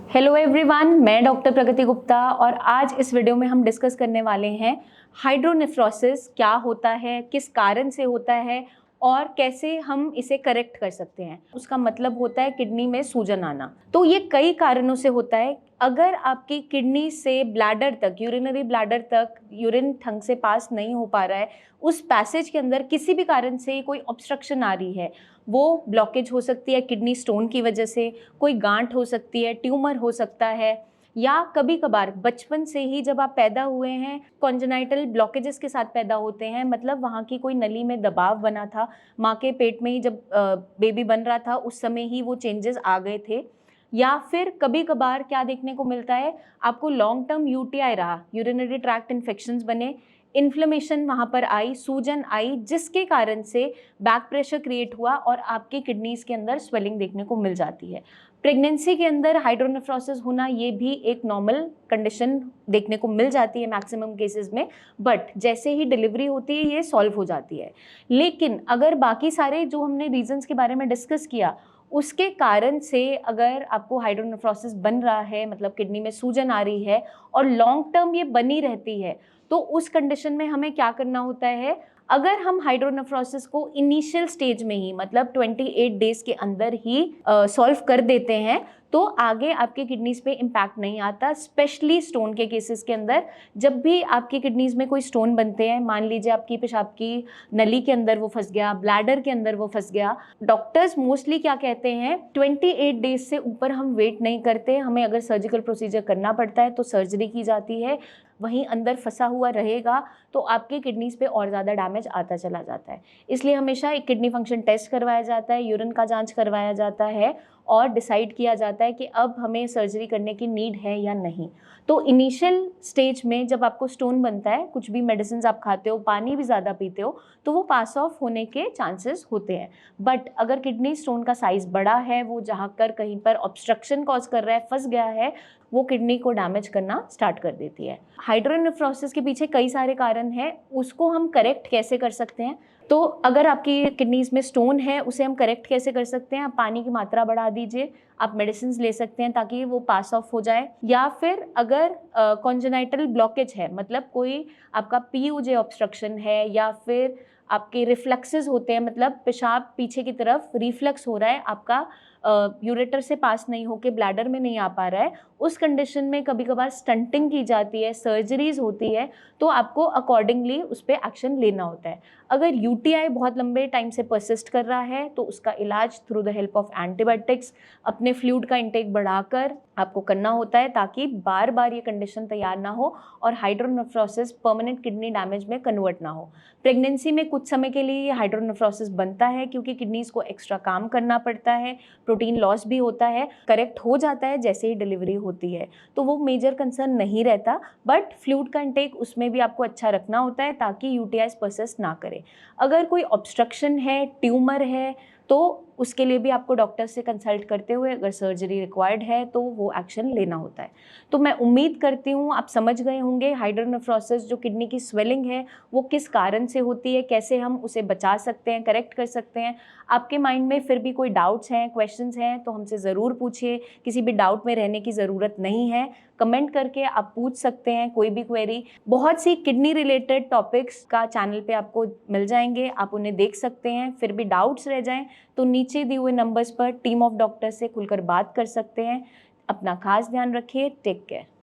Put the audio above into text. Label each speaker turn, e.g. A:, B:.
A: Hello everyone, मैं doctor प्रगति गुप्ता और आज इस वीडियो में हम डिस्कस करने वाले हैं हाइड्रोनेफ्रोसिस क्या होता है, किस कारण से होता है और कैसे हम इसे करेक्ट कर सकते हैं। उसका मतलब होता है किडनी में सूजन आना। तो ये कई कारणों से होता है। अगर आपकी किडनी से ब्लैडर तक, यूरिनरी ब्लैडर तक यूरिन ढंग से पास नहीं हो पा रहा है, उस पैसेज के अंदर किसी भी कारण से कोई ऑब्स्ट्रक्शन आ रही है, वो ब्लॉकेज हो सकती है किडनी स्टोन की वजह से, कोई गांठ हो सकती है, ट्यूमर हो सकता है, या कभी कभार बचपन से ही जब आप पैदा हुए हैं कॉन्जेनाइटल ब्लॉकेजेस के साथ पैदा होते हैं, मतलब वहाँ की कोई नली में दबाव बना था, माँ के पेट में ही जब बेबी बन रहा था उस समय ही वो चेंजेस आ गए थे। या फिर कभी कभार क्या देखने को मिलता है, आपको लॉन्ग टर्म यूटीआई रहा, यूरिनरी ट्रैक्ट इन्फेक्शंस बने, इन्फ्लेमेशन वहाँ पर आई, सूजन आई, जिसके कारण से बैक प्रेशर क्रिएट हुआ और आपकी किडनीज के अंदर स्वेलिंग देखने को मिल जाती है। प्रेगनेंसी के अंदर हाइड्रोनेफ्रोसिस होना ये भी एक नॉर्मल कंडीशन देखने को मिल जाती है मैक्सिमम केसेस में, बट जैसे ही डिलीवरी होती है ये सॉल्व हो जाती है। लेकिन अगर बाकी सारे जो हमने रीजंस के बारे में डिस्कस किया उसके कारण से अगर आपको हाइड्रोनेफ्रोसिस बन रहा है, मतलब किडनी में सूजन आ रही है और लॉन्ग टर्म ये बनी रहती है, तो उस कंडीशन में हमें क्या करना होता है। अगर हम हाइड्रोनेफ्रोसिस को इनिशियल स्टेज में ही, मतलब 28 डेज के अंदर ही सॉल्व कर देते हैं, तो आगे आपके किडनीज पे इम्पैक्ट नहीं आता। स्पेशली स्टोन के केसेस के अंदर, जब भी आपकी किडनीज में कोई स्टोन बनते हैं, मान लीजिए आपकी पेशाब की नली के अंदर वो फंस गया, ब्लैडर के अंदर वो फंस गया, डॉक्टर्स मोस्टली क्या कहते हैं, 28 डेज से ऊपर हम वेट नहीं करते। हमें अगर सर्जिकल प्रोसीजर करना पड़ता है तो सर्जरी की जाती है, वहीं अंदर फंसा हुआ रहेगा तो आपके किडनीज पे और ज़्यादा डैमेज आता चला जाता है। इसलिए हमेशा एक किडनी फंक्शन टेस्ट करवाया जाता है, यूरिन का जांच करवाया जाता है और डिसाइड किया जाता है कि अब हमें सर्जरी करने की नीड है या नहीं। तो इनिशियल स्टेज में जब आपको स्टोन बनता है, कुछ भी मेडिसिन आप खाते हो, पानी भी ज़्यादा पीते हो, तो वो पास ऑफ होने के चांसेस होते हैं। बट अगर किडनी स्टोन का साइज़ बड़ा है, वो जहाँ कर कहीं पर ऑब्स्ट्रक्शन कॉज कर रहा है, फंस गया है, वो किडनी को डैमेज करना स्टार्ट कर देती है। हाइड्रोनेफ्रोसिस के पीछे कई सारे कारण हैं, उसको हम करेक्ट कैसे कर सकते हैं। तो अगर आपकी किडनीज में स्टोन है, उसे हम करेक्ट कैसे कर सकते हैं। आप पानी की मात्रा बढ़ा दीजिए, आप मेडिसिन ले सकते हैं ताकि वो पास ऑफ हो जाए। या फिर अगर कॉन्जेनाइटल ब्लॉकेज है, मतलब कोई आपका पीयूजे ऑब्स्ट्रक्शन है, या फिर आपके रिफ्लक्सेस होते हैं, मतलब पेशाब पीछे की तरफ रिफ्लक्स हो रहा है, आपका यूरेटर से पास नहीं होके ब्लैडर में नहीं आ पा रहा है, उस कंडीशन में कभी कभार स्टंटिंग की जाती है, सर्जरीज होती है, तो आपको अकॉर्डिंगली उस पर एक्शन लेना होता है। अगर यूटीआई बहुत लंबे टाइम से परसिस्ट कर रहा है तो उसका इलाज through the help of antibiotics, अपने फ्लूइड का इंटेक बढ़ाकर आपको करना होता है, ताकि बार बार ये कंडीशन तैयार ना हो और हाइड्रोनेफ्रोसिस परमानेंट किडनी डैमेज में कन्वर्ट ना हो। प्रेगनेंसी में कुछ समय के लिए ये हाइड्रोनेफ्रोसिस बनता है क्योंकि किडनीज को एक्स्ट्रा काम करना पड़ता है, प्रोटीन लॉस भी होता है, करेक्ट हो जाता है जैसे ही डिलीवरी होती है, तो वो मेजर कंसर्न नहीं रहता। बट फ्लूइड का इंटेक उसमें भी आपको अच्छा रखना होता है ताकि यूटीआई परसिस्ट ना करे। अगर कोई ऑब्स्ट्रक्शन है, ट्यूमर है, तो उसके लिए भी आपको डॉक्टर से कंसल्ट करते हुए अगर सर्जरी रिक्वायर्ड है तो वो एक्शन लेना होता है। तो मैं उम्मीद करती हूँ आप समझ गए होंगे हाइड्रोनेफ्रोसिस जो किडनी की स्वेलिंग है वो किस कारण से होती है, कैसे हम उसे बचा सकते हैं, करेक्ट कर सकते हैं। आपके माइंड में फिर भी कोई डाउट्स हैं, क्वेश्चंस हैं, तो हमसे ज़रूर पूछिए। किसी भी डाउट में रहने की ज़रूरत नहीं है, कमेंट करके आप पूछ सकते हैं कोई भी क्वेरी। बहुत सी किडनी रिलेटेड टॉपिक्स का चैनल पे आपको मिल जाएंगे, आप उन्हें देख सकते हैं। फिर भी डाउट्स रह जाएं तो नीचे दिए हुए नंबर्स पर टीम ऑफ डॉक्टर से खुलकर बात कर सकते हैं। अपना खास ध्यान रखिए। Take care.